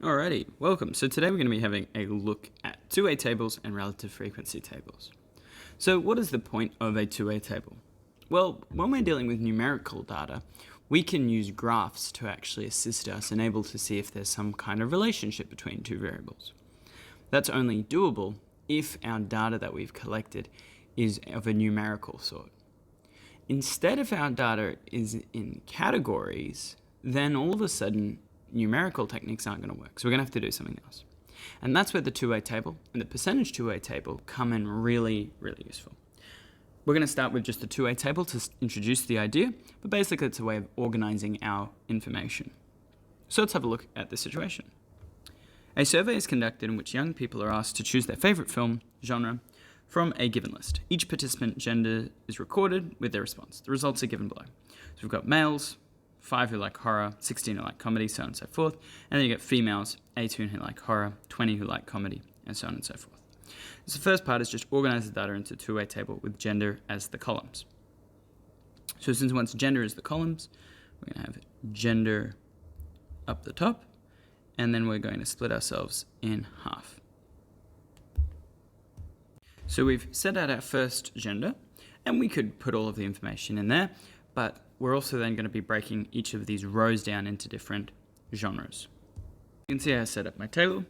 Alrighty, welcome. So today we're going to be having a look at two-way tables and relative frequency tables. So what is the point of a two-way table? Well, when we're dealing with numerical data, we can use graphs to actually assist us and able to see if there's some kind of relationship between two variables. That's only doable if our data that we've collected is of a numerical sort. Instead, if our data is in categories, then all of a sudden numerical techniques aren't going to work. So we're going to have to do something else. And that's where the two-way table and the percentage two-way table come in really, really useful. We're going to start with just the two-way table to introduce the idea, but basically it's a way of organizing our information. So let's have a look at the situation. A survey is conducted in which young people are asked to choose their favorite film genre from a given list. Each participant gender is recorded with their response. The results are given below. So we've got males, 5 who like horror, 16 who like comedy, so on and so forth. And then you get females, 18 who like horror, 20 who like comedy, and so on and so forth. So the first part is just organize the data into a two-way table with gender as the columns. So since once gender is the columns, we're going to have gender up the top, and then we're going to split ourselves in half. So we've set out our first gender, and we could put all of the information in there, but we're also then going to be breaking each of these rows down into different genres. You can see how I set up my table.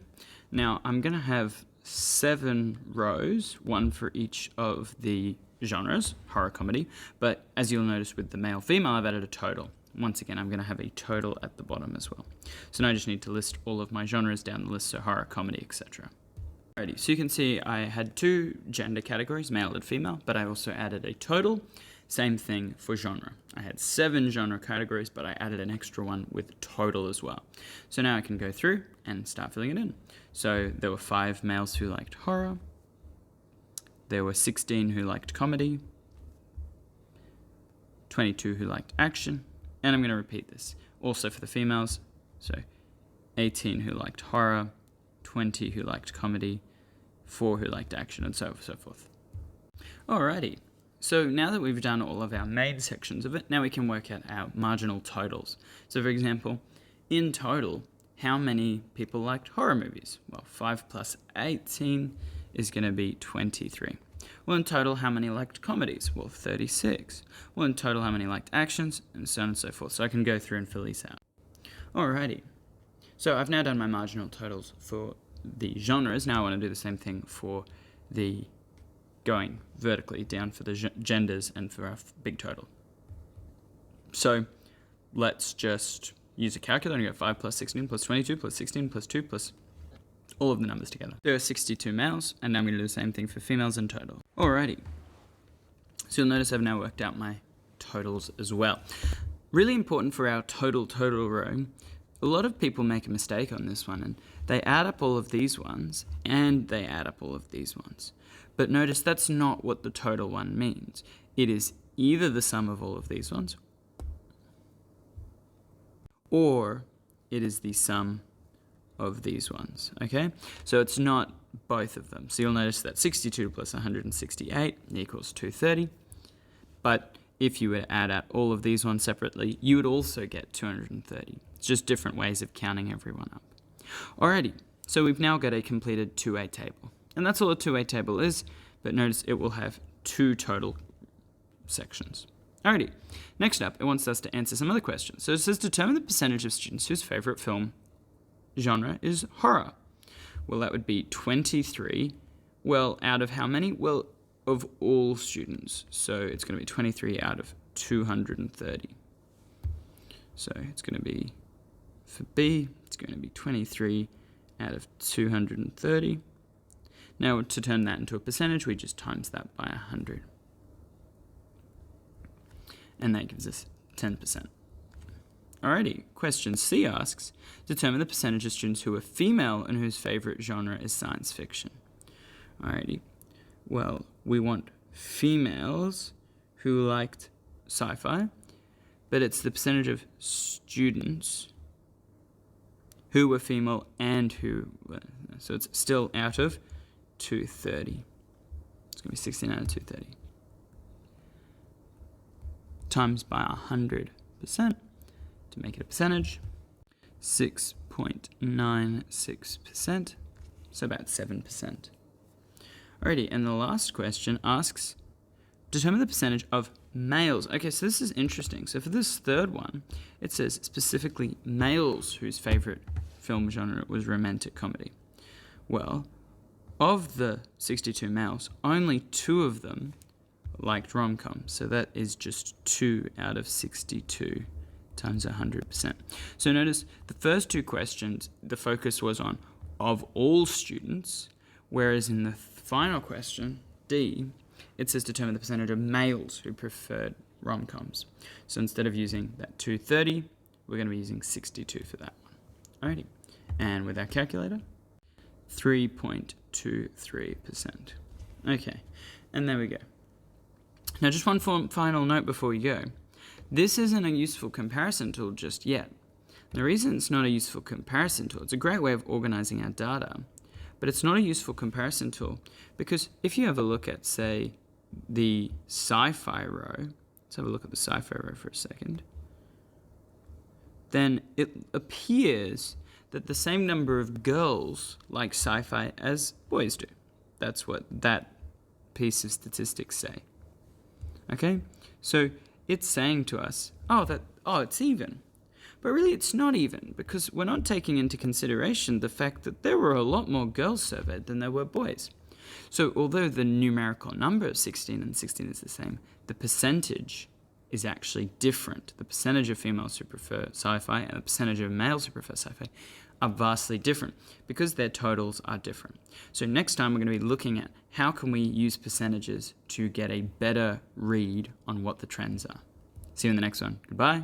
Now I'm going to have 7 rows, one for each of the genres, horror, comedy, but as you'll notice with the male, female, I've added a total. Once again, I'm going to have a total at the bottom as well. So now I just need to list all of my genres down the list, so horror, comedy, etc. Alrighty, so you can see I had 2 gender categories, male and female, but I also added a total. Same thing for genre. I had 7 genre categories, but I added an extra one with total as well. So now I can go through and start filling it in. So there were 5 males who liked horror. There were 16 who liked comedy. 22 who liked action. And I'm going to repeat this also for the females. So 18 who liked horror, 20 who liked comedy, 4 who liked action, and so forth. Alrighty. So now that we've done all of our main sections of it, now we can work out our marginal totals. So for example, in total, how many people liked horror movies? Well, 5 plus 18 is going to be 23. Well, in total, how many liked comedies? Well, 36. Well, in total, how many liked actions? And so on and so forth. So I can go through and fill these out. Alrighty. So I've now done my marginal totals for the genres. Now I want to do the same thing for the going vertically down for the genders and for our big total. So let's just use a calculator and go 5 plus 16 plus 22 plus 16 plus 2 plus all of the numbers together. There are 62 males, and now I'm going to do the same thing for females in total. Alrighty. So you'll notice I've now worked out my totals as well. Really important for our total row, a lot of people make a mistake on this one, and they add up all of these ones, and they add up all of these ones. But notice that's not what the total one means. It is either the sum of all of these ones, or it is the sum of these ones, okay? So it's not both of them. So you'll notice that 62 plus 168 equals 230. But if you were to add out all of these ones separately, you would also get 230. It's just different ways of counting everyone up. Alrighty, so we've now got a completed two-way table. And that's all a two-way table is, but notice it will have 2 total sections. Alrighty, next up, it wants us to answer some other questions. So it says determine the percentage of students whose favorite film genre is horror. Well, that would be 23. Well, out of how many? Well, of all students. So it's going to be 23 out of 230. So it's going to be, for B, it's going to be 23 out of 230. Now, to turn that into a percentage, we just times that by 100. And that gives us 10%. Alrighty, question C asks, determine the percentage of students who are female and whose favorite genre is science fiction. Alrighty, well, we want females who liked sci-fi, but it's the percentage of students who were female and who were, so it's still out of 230. It's going to be 16 out of 230. Times by 100% to make it a percentage. 6.5 2.96%, so about 7%. Alrighty, and the last question asks, determine the percentage of males. Okay, so this is interesting. So for this third one, it says specifically males whose favorite film genre was romantic comedy. Well, of the 62 males, only 2 of them liked rom-com. So that is just 2 out of 62 times 100%. So notice the first 2 questions, the focus was on of all students, whereas in the final question, D, it says determine the percentage of males who preferred rom-coms. So instead of using that 230, we're going to be using 62 for that one. Alrighty. And with our calculator, 3.23%. Okay, and there we go. Now just one final note before we go. This isn't a useful comparison tool just yet. The reason it's not a useful comparison tool, it's a great way of organizing our data, but it's not a useful comparison tool because if you have a look at, say, the sci-fi row, let's have a look at the sci-fi row for a second, then it appears that the same number of girls like sci-fi as boys do. That's what that piece of statistics say. Okay? So it's saying to us, it's even. But really it's not even, because we're not taking into consideration the fact that there were a lot more girls surveyed than there were boys. So although the numerical number of 16 and 16 is the same, the percentage is actually different. The percentage of females who prefer sci-fi and the percentage of males who prefer sci-fi are vastly different because their totals are different. So next time we're going to be looking at how can we use percentages to get a better read on what the trends are. See you in the next one. Goodbye.